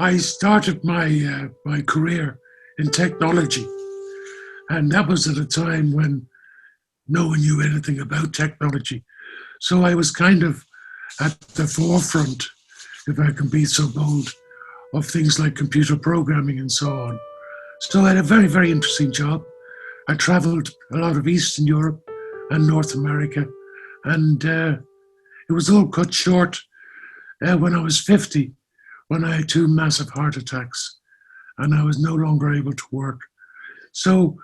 I started my career in technology, and that was at a time when no one knew anything about technology. So I was kind of at the forefront, if I can be so bold, of things like computer programming and so on. So I had a very, very interesting job. I traveled a lot of Eastern Europe and North America, and it was all cut short when I was 50, when I had two massive heart attacks and I was no longer able to work. So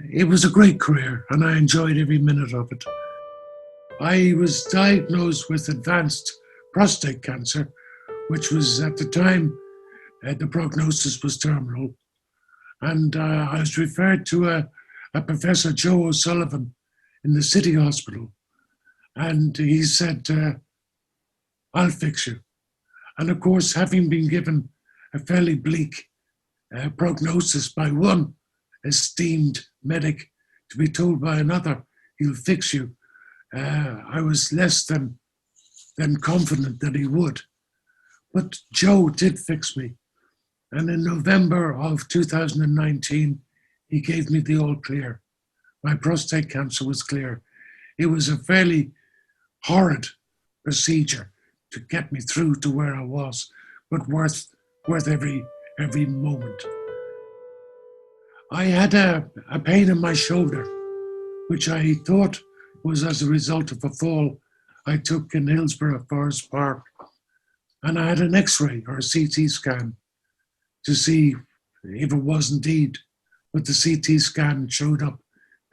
it was a great career and I enjoyed every minute of it. I was diagnosed with advanced prostate cancer, which was at the time, the prognosis was terminal. And I was referred to a Professor Joe O'Sullivan in the City Hospital. And he said, I'll fix you. And of course, having been given a fairly bleak prognosis by one esteemed medic to be told by another, he'll fix you, I was less than confident that he would. But Joe did fix me. And in November of 2019, he gave me the all clear. My prostate cancer was clear. It was a fairly horrid procedure to get me through to where I was, but worth every moment. I had a pain in my shoulder, which I thought was as a result of a fall I took in Hillsborough Forest Park. And I had an X-ray or a CT scan to see if it was indeed, but the CT scan showed up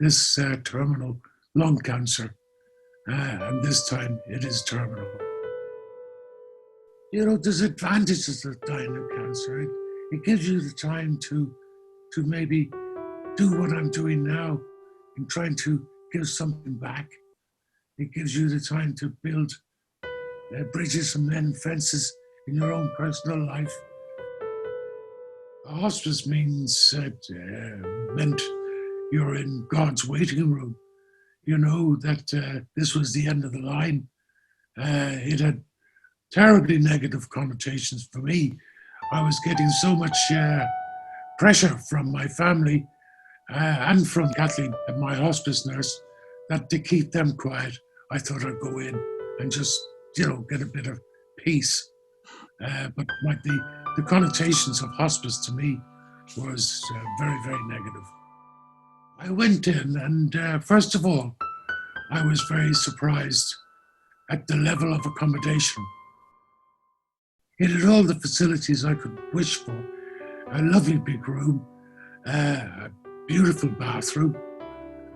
this terminal lung cancer, and this time it is terminal. You know, there's advantages of dying of cancer. It gives you the time to maybe do what I'm doing now in trying to give something back. It gives you the time to build bridges and mend fences in your own personal life. A hospice meant you're in God's waiting room. You know that this was the end of the line. It had terribly negative connotations for me. I was getting so much pressure from my family and from Kathleen, my hospice nurse, that to keep them quiet, I thought I'd go in and just, get a bit of peace. But the connotations of hospice to me was very, very negative. I went in and first of all, I was very surprised at the level of accommodation. It had all the facilities I could wish for. A lovely big room, a beautiful bathroom,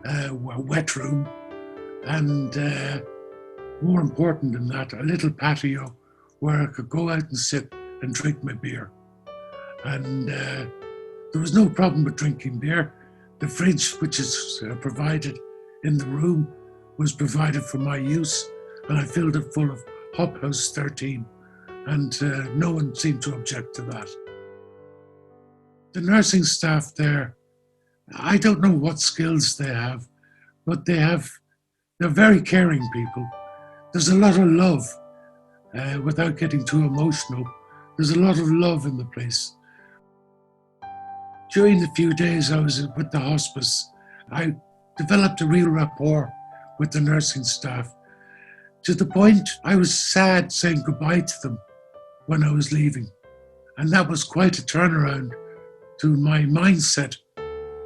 a wet room, and more important than that, a little patio where I could go out and sit and drink my beer. And there was no problem with drinking beer. The fridge, which is provided in the room, was provided for my use, and I filled it full of Hop House 13, and no one seemed to object to that. The nursing staff there, I don't know what skills they have, but they're very caring people. There's a lot of love, without getting too emotional. There's a lot of love in the place. During the few days I was with the hospice, I developed a real rapport with the nursing staff, to the point I was sad saying goodbye to them when I was leaving. And that was quite a turnaround to my mindset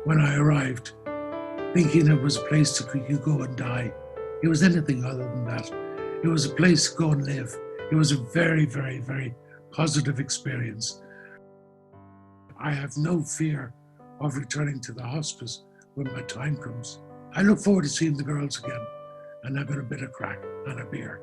when I arrived, thinking it was a place that you go and die. It was anything other than that. It was a place to go and live. It was a very, very, very positive experience. I have no fear of returning to the hospice when my time comes. I look forward to seeing the girls again and having a bit of crack and a beer.